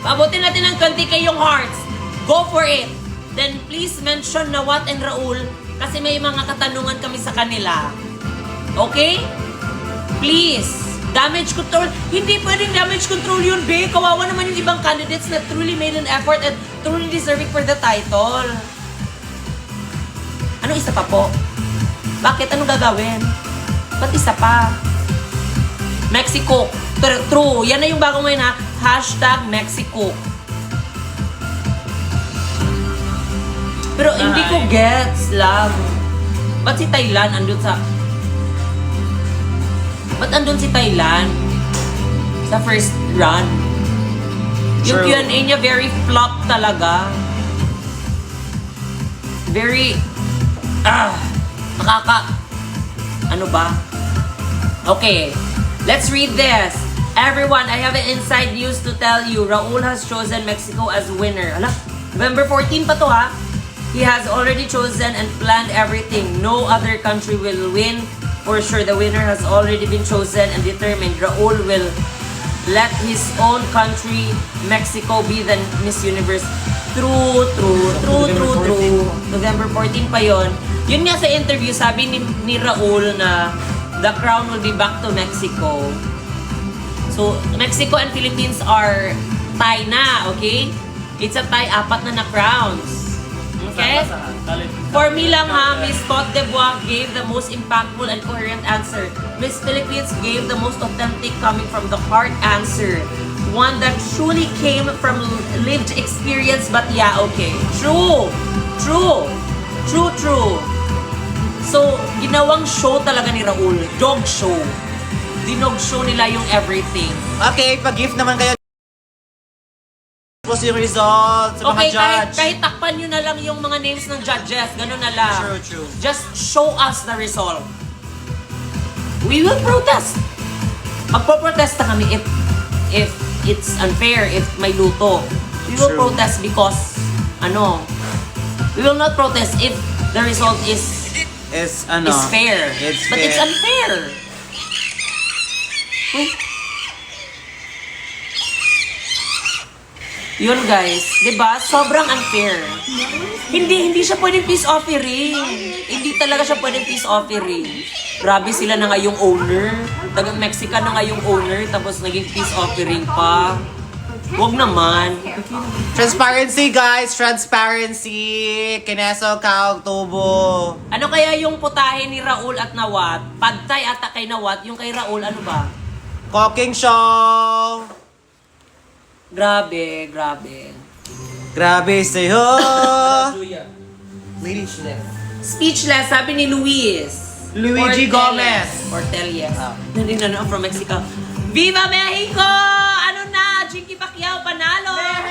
Abutin natin ng 20k yung hearts. Go for it. Then please mention Nawat and Raul kasi may mga katanungan kami sa kanila. Okay? Please. Damage control. Hindi pwedeng damage control yun, be. Kawawa naman yung ibang candidates na truly made an effort and truly deserving for the title. Ano isa pa po? Bakit? Anong gagawin? Ba't isa pa? Mexico. True. Yan na yung bago ngayon ha. Hashtag Mexico. Pero hindi ko gets, love. Ba't si Thailand andun sa... Ba't andun si Thailand? Sa first run? Yung Q&A niya very flop talaga. Very... Ano ba? Okay. Let's read this. Everyone, I have an inside news to tell you. Raul has chosen Mexico as winner. Ala, November 14 pa to ha. He has already chosen and planned everything. No other country will win. For sure, the winner has already been chosen and determined. Raul will let his own country, Mexico, be the Miss Universe. True. November 14 pa yon. Yun nga sa interview, sabi ni Raul na the crown will be back to Mexico. So, Mexico and Philippines are tie na, okay? It's a tie, apat na crowns. Okay? For me lang ha, Miss Cote d'Ivoire gave the most impactful and coherent answer. Miss Philippines gave the most authentic coming from the heart answer. One that truly came from lived experience, but yeah, okay. True. So, ginawang show talaga ni Raul. Dog show. Dinog show nila yung everything. Okay, pag-gift naman kayo. Tapos yung results sa mga judge. Kahit takpan nyo na lang yung mga names ng judges. Ganun na lang. True. Just show us the result. We will protest. Magpo-protesta kami if it's unfair, if may luto. We will protest because, we will not protest if the result is fair. But it's unfair. Yun guys, 'di ba? Sobrang unfair. Hindi siya pwedeng peace offering. Hindi talaga siya pwedeng peace offering. Grabe sila na nga yung owner. Tagang Mexican na nga yung owner tapos naging peace offering pa. Wag naman. Transparency guys, transparency. Kineso kaog tubo. Ano kaya yung putahe ni Raul at Nawat? Pagtay ata kay Nawat, yung kay Raul ano ba? Cooking show. Grabe. Grabe sa'yo. Speechless, sabi ni Luigi Gomez. Ortelias. Nandito na from Mexico. Viva Mexico! Ano na? Jinky Pacquiao panalo! Mexico!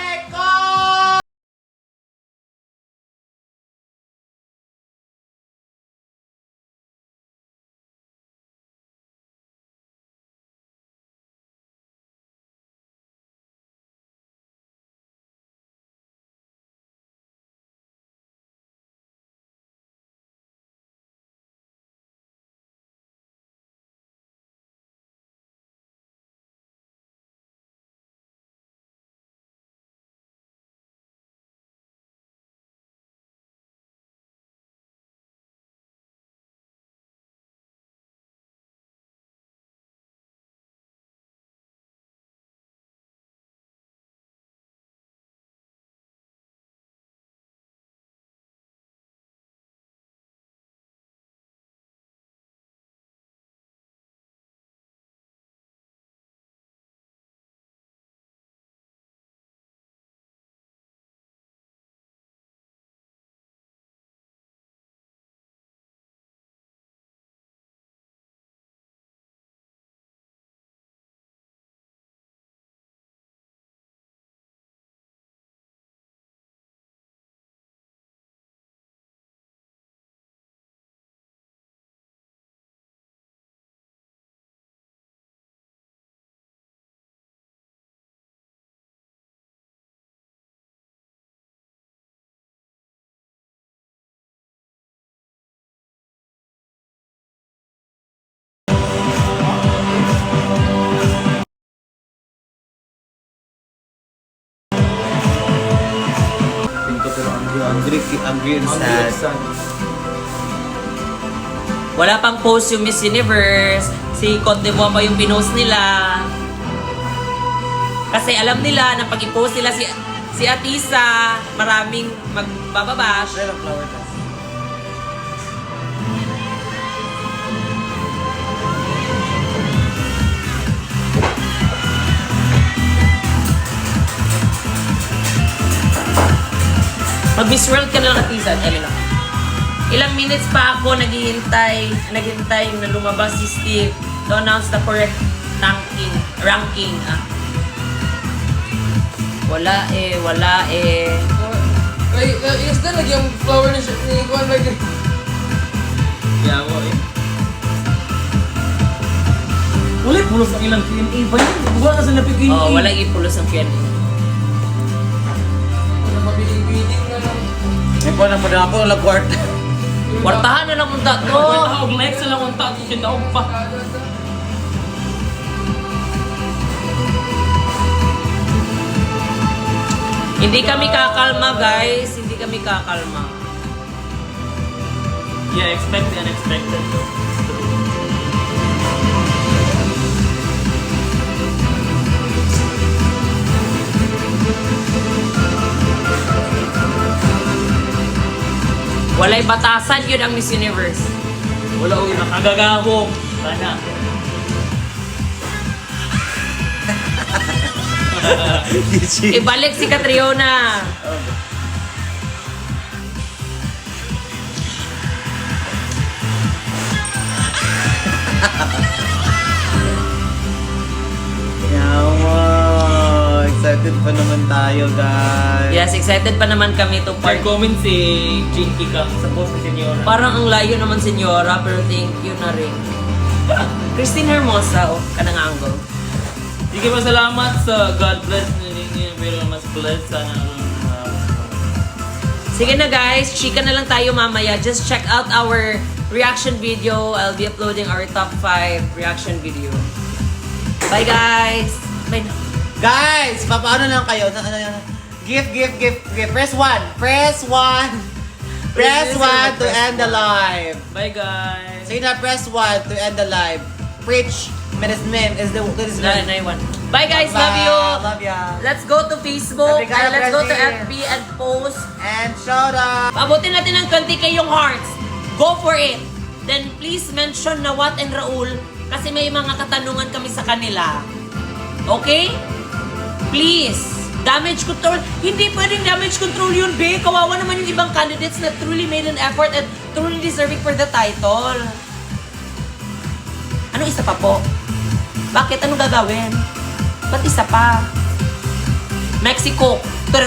Angry and sad. Wala pang post yung Miss Universe. Si Cote d'Ivoire pa yung pinost nila. Kasi alam nila na pag i-post nila si Atisa, maraming magbababash. Flower ka. Mag-Miss World ka na lang, Atisa. Dali lang. Ilang minutes pa ako naghihintay na lumabas si Steve to announce the correct ranking. Wala eh. Ay, is na lagi yung flower ni Juan lagi. Yawa eh. Wala pulos ang ilang Q&A ba yun? Wala ka sa napipili. Oh, wala ipulos ang Q&A. Ano mabiling-biling na lang. May po na po na ako, lagwart. Kwartahan na lang mong tatlo. Tawag next na lang ang tato siya daog pa. Hindi kami kakalma, guys. Hindi kami kakalma. Yeah, expect the unexpected. Walay batasan yun ang Miss Universe. Wala ko yung nakagagahong. Sana. Ibalik si Catriona. Yawa. Excited pa naman tayo, guys. Yes, excited pa naman kami to part. Comment si Jinky ka sa post ni Senyora. Parang ang layo naman, senyora, pero thank you na rin. Christine Hermosa, oh, kanang angle. Sige pa salamat sa God bless na ninyo. Pero mas bless sana. Sige na guys, chika na lang tayo mamaya. Just check out our reaction video. I'll be uploading our top 5 reaction video. Bye guys! Bye na. Guys, papaano lang kayo? Gift. Press 1. Press 1 to end the live. Bye guys. Sige na, press 1 to end the live. Preach. Medicine is the Na, one. Bye guys, love you! Love ya. Let's go to Facebook, Love you, guys. let's go to Brazil. FB and post. And shout out. Pabutin natin ng 20k yung hearts. Go for it. Then please mention na Wat and Raul kasi may mga katanungan kami sa kanila. Okay? Please. Damage control. Hindi pwedeng damage control yun, be. Kawawa naman yung ibang candidates na truly made an effort and truly deserving for the title. Ano isa pa po? Bakit? Ano gagawin? Ba't isa pa? Mexico.